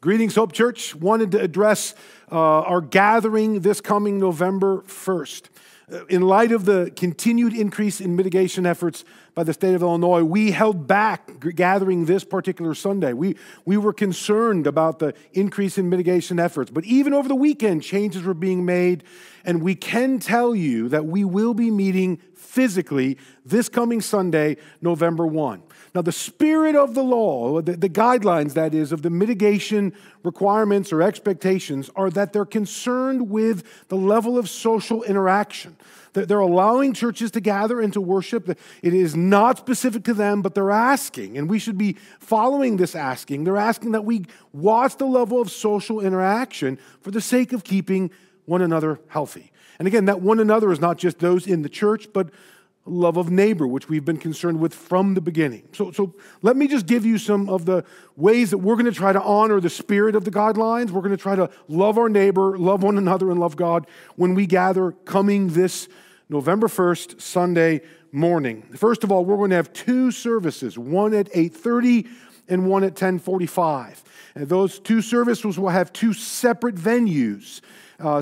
Greetings, Hope Church. Wanted to address our gathering this coming November 1st. In light of the continued increase in mitigation efforts by the state of Illinois, we held back gathering this particular Sunday. We were concerned about the increase in mitigation efforts, but even over the weekend, changes were being made, and we can tell you that we will be meeting physically this coming Sunday, November 1. Now, the spirit of the law, the guidelines, that is, of the mitigation requirements or expectations are that they're concerned with the level of social interaction. They're allowing churches to gather and to worship. It is not specific to them, but they're asking, and we should be following this asking. They're asking that we watch the level of social interaction for the sake of keeping one another healthy. And again, that one another is not just those in the church, but love of neighbor, which we've been concerned with from the beginning. So let me just give you some of the ways that we're going to try to honor the spirit of the guidelines. We're going to try to love our neighbor, love one another, and love God when we gather coming this November 1st, Sunday morning. First of all, we're going to have two services, one at 8:30 and one at 10:45. And those two services will have two separate venues.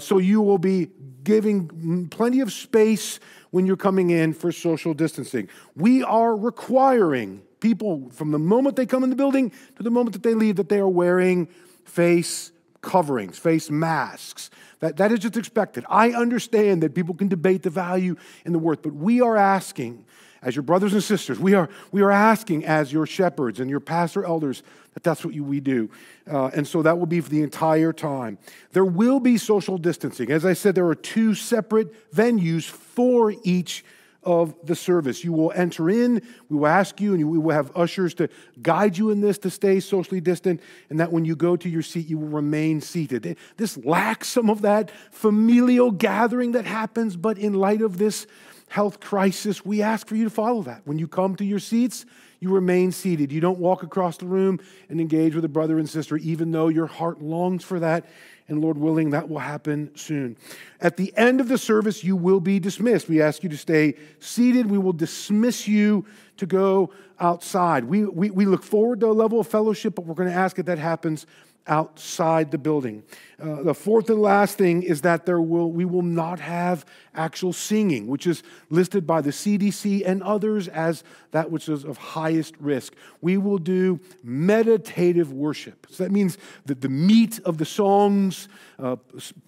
So you will be giving plenty of space when you're coming in for social distancing. We are requiring people from the moment they come in the building to the moment that they leave that they are wearing face coverings, face masks. That is just expected. I understand that people can debate the value and the worth, but we are asking, as your brothers and sisters, we are asking as your shepherds and your pastor elders that that's what we do. And so that will be for the entire time. There will be social distancing. As I said, there are two separate venues for each of the service. You will enter in, we will ask you, and we will have ushers to guide you in this to stay socially distant, and that when you go to your seat, you will remain seated. This lacks some of that familial gathering that happens, but in light of this health crisis, we ask for you to follow that. When you come to your seats, you remain seated. You don't walk across the room and engage with a brother and sister, even though your heart longs for that. And Lord willing, that will happen soon. At the end of the service, you will be dismissed. We ask you to stay seated. We will dismiss you to go outside. We look forward to a level of fellowship, but we're going to ask that happens outside the building. The fourth and last thing is that we will not have actual singing, which is listed by the CDC and others as that which is of highest risk. We will do meditative worship. So that means that the meat of the songs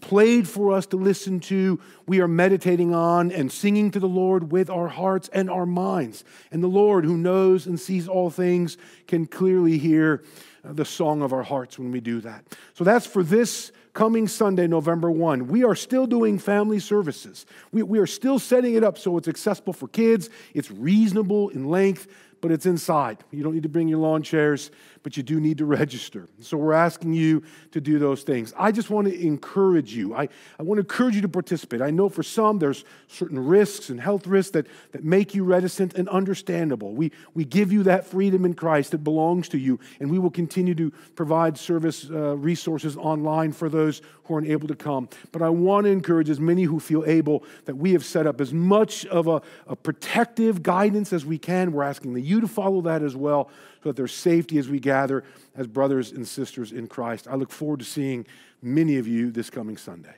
played for us to listen to, we are meditating on and singing to the Lord with our hearts and our minds. And the Lord, who knows and sees all things, can clearly hear the song of our hearts when we do that. So that's for this coming Sunday, November 1. We are still doing family services. We are still setting it up so it's accessible for kids. It's reasonable in length, but it's inside. You don't need to bring your lawn chairs, but you do need to register. So we're asking you to do those things. I just want to encourage you. I want to encourage you to participate. I know for some there's certain risks and health risks that make you reticent, and understandable. We give you that freedom in Christ that belongs to you, and we will continue to provide service resources online for those who aren't able to come. But I want to encourage as many who feel able that we have set up as much of a protective guidance as we can. We're asking that you to follow that as well, so that there's safety as we gather as brothers and sisters in Christ. I look forward to seeing many of you this coming Sunday.